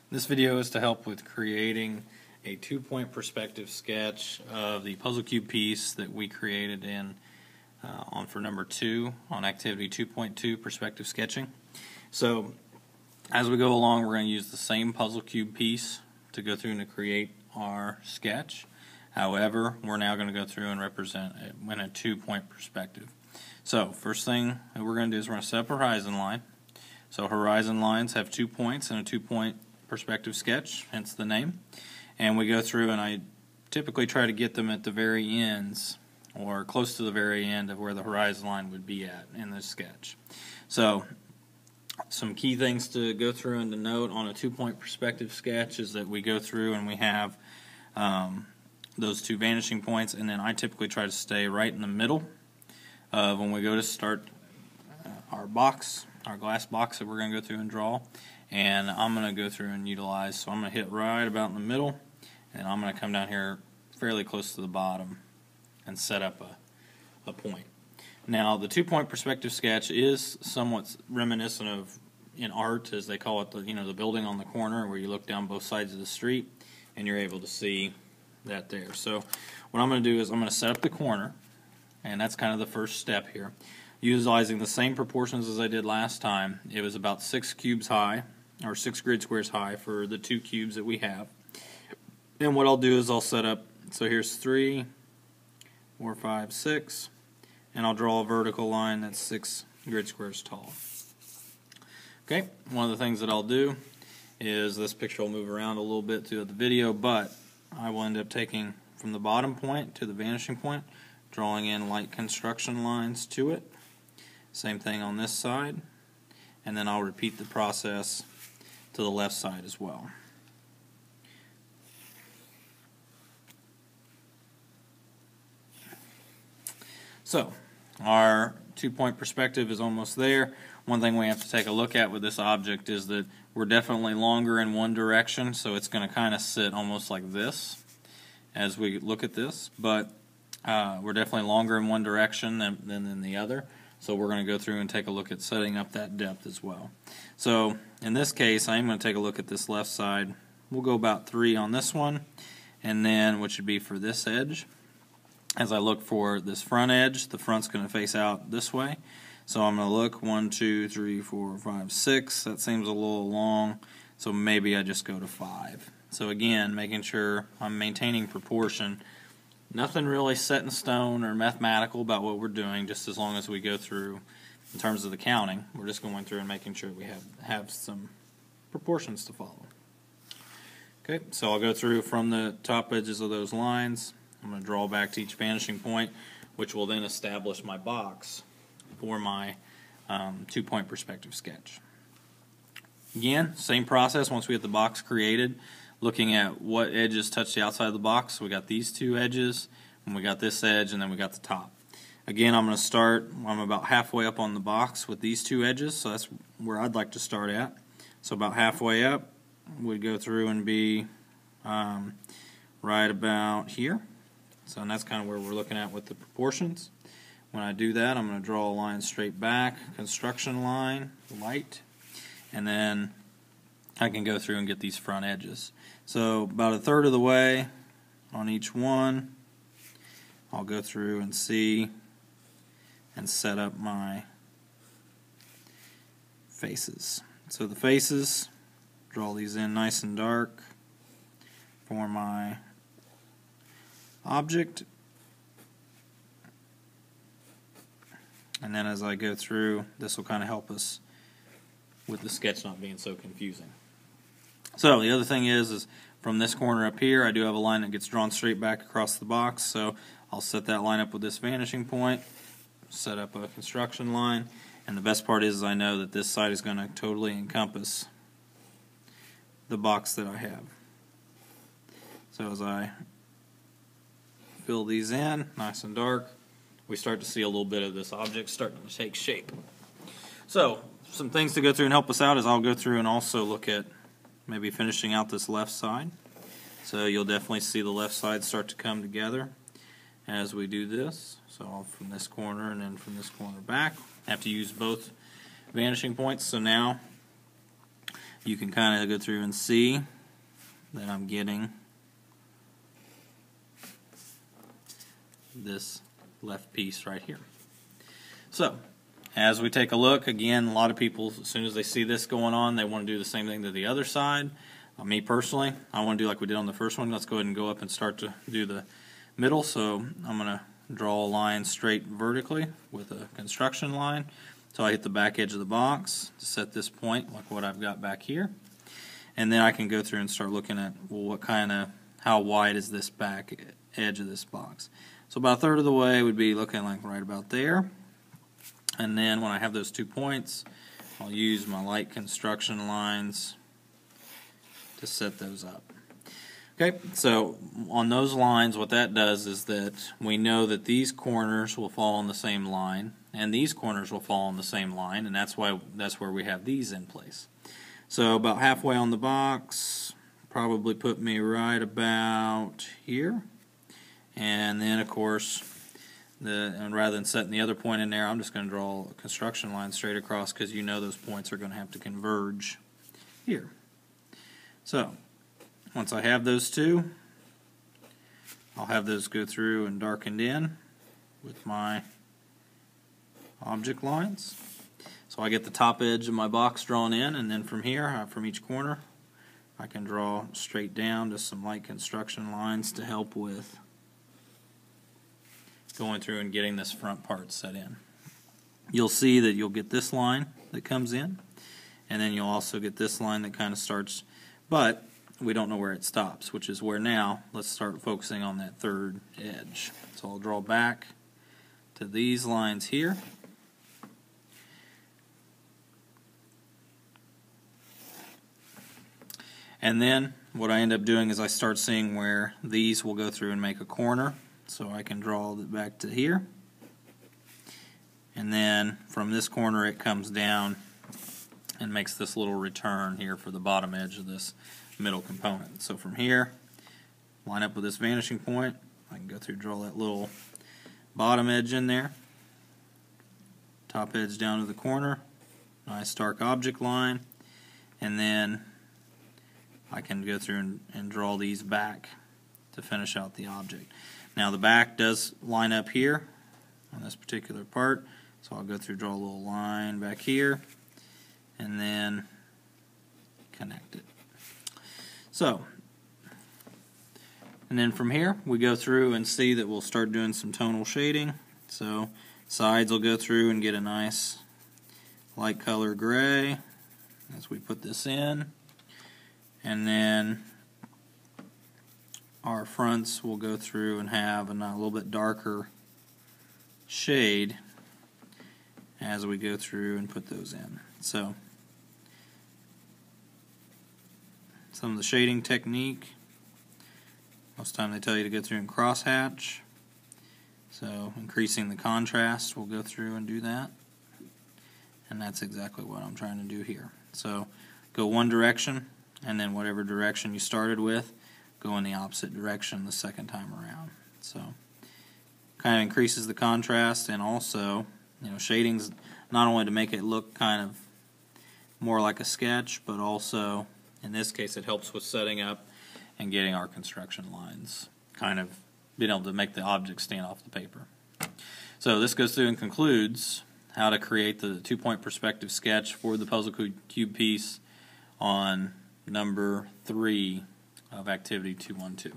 This video is to help with creating a two-point perspective sketch of the puzzle cube piece that we created for number 2 on activity 2.2 perspective sketching. So as we go along, we're going to use the same puzzle cube piece to go through and to create our sketch. However, we're now going to go through and represent it in a two-point perspective. So first thing that we're going to do is we're going to set up a horizon line. So horizon lines have 2 points in a two-point perspective sketch, hence the name. And we go through, and I typically try to get them at the very ends or close to the very end of where the horizon line would be at in this sketch. So some key things to go through and to note on a two-point perspective sketch is that we go through and we have those two vanishing points, and then I typically try to stay right in the middle of when we go to start our box, our glass box that we're going to go through and draw. And I'm going to go through and utilize, so I'm going to hit right about in the middle, and I'm going to come down here fairly close to the bottom and set up a point. Now the two-point perspective sketch is somewhat reminiscent of, in art, as they call it, the building on the corner where you look down both sides of the street and you're able to see that there. So what I'm going to do is I'm going to set up the corner, and that's kind of the first step here. Utilizing the same proportions as I did last time. It was about 6 cubes high, or 6 grid squares high for the 2 cubes that we have. And what I'll do is I'll set up, so here's 3, 4, 5, 6, and I'll draw a vertical line that's 6 grid squares tall. Okay, one of the things that I'll do is this picture will move around a little bit through the video, but I will end up taking from the bottom point to the vanishing point, drawing in light construction lines to it. Same thing on this side, and then I'll repeat the process to the left side as well. So our two-point perspective is almost there. One thing we have to take a look at with this object is that we're definitely longer in one direction, so it's going to kind of sit almost like this as we look at this, but we're definitely longer in one direction than in the other. So we're going to go through and take a look at setting up that depth as well. So in this case, I am going to take a look at this left side. We'll go about 3 on this one, and then which would be for this edge. As I look for this front edge, the front's going to face out this way. So I'm going to look 1, 2, 3, 4, 5, 6. That seems a little long, so maybe I just go to 5. So again, making sure I'm maintaining proportion. Nothing really set in stone or mathematical about what we're doing, just as long as we go through in terms of the counting. We're just going through and making sure we have some proportions to follow. Okay, so I'll go through from the top edges of those lines. I'm going to draw back to each vanishing point, which will then establish my box for my two-point perspective sketch. Again, same process once we get the box created. Looking at what edges touch the outside of the box. So we got these 2 edges, and we got this edge, and then we got the top. Again, I'm going to start, I'm about halfway up on the box with these 2 edges, so that's where I'd like to start at. So about halfway up, we'd go through and be right about here. So and that's kind of where we're looking at with the proportions. When I do that, I'm going to draw a line straight back, construction line, light, and then I can go through and get these front edges. So about a third of the way on each one, I'll go through and see and set up my faces. So the faces, draw these in nice and dark for my object. And then as I go through, this will kind of help us with the sketch not being so confusing. So the other thing is from this corner up here, I do have a line that gets drawn straight back across the box, so I'll set that line up with this vanishing point, set up a construction line, and the best part is I know that this side is going to totally encompass the box that I have. So as I fill these in, nice and dark, we start to see a little bit of this object starting to take shape. So some things to go through and help us out is I'll go through and also look at maybe finishing out this left side. So you'll definitely see the left side start to come together as we do this. So from this corner and then from this corner back. I have to use both vanishing points. So now you can kind of go through and see that I'm getting this left piece right here. So, as we take a look, again, a lot of people, as soon as they see this going on, they want to do the same thing to the other side. Me personally, I want to do like we did on the first one. Let's go ahead and go up and start to do the middle. So I'm going to draw a line straight vertically with a construction line. So I hit the back edge of the box to set this point, like what I've got back here. And then I can go through and start looking at, well, how wide is this back edge of this box. So about a third of the way would be looking like right about there. And then when I have those 2 points, I'll use my light construction lines to set those up. Okay, so on those lines, what that does is that we know that these corners will fall on the same line, and these corners will fall on the same line, and that's where we have these in place. So about halfway on the box, probably put me right about here. And then, of course, and rather than setting the other point in there, I'm just going to draw a construction line straight across, because you know those points are going to have to converge here. So, once I have those two, I'll have those go through and darkened in with my object lines. So I get the top edge of my box drawn in, and then from here, from each corner, I can draw straight down just some light construction lines to help with going through and getting this front part set in. You'll see that you'll get this line that comes in, and then you'll also get this line that kind of starts, but we don't know where it stops, which is where now let's start focusing on that third edge. So I'll draw back to these lines here. And then what I end up doing is I start seeing where these will go through and make a corner. So I can draw it back to here. And then from this corner it comes down and makes this little return here for the bottom edge of this middle component. So from here, line up with this vanishing point. I can go through and draw that little bottom edge in there. Top edge down to the corner. Nice dark object line. And then I can go through and draw these back to finish out the object. Now the back does line up here on this particular part, so I'll go through, draw a little line back here, and then connect it. So, and then from here we go through and see that we'll start doing some tonal shading. So sides will go through and get a nice light color gray as we put this in, and then our fronts will go through and have a little bit darker shade as we go through and put those in. So some of the shading technique, most of the time they tell you to go through and crosshatch. So increasing the contrast, we'll go through and do that. And that's exactly what I'm trying to do here. So go one direction, and then whatever direction you started with, go in the opposite direction the second time around. So kind of increases the contrast, and also, shading's not only to make it look kind of more like a sketch, but also in this case it helps with setting up and getting our construction lines, kind of being able to make the object stand off the paper. So this goes through and concludes how to create the 2-point perspective sketch for the puzzle cube piece on number 3 of Activity 212.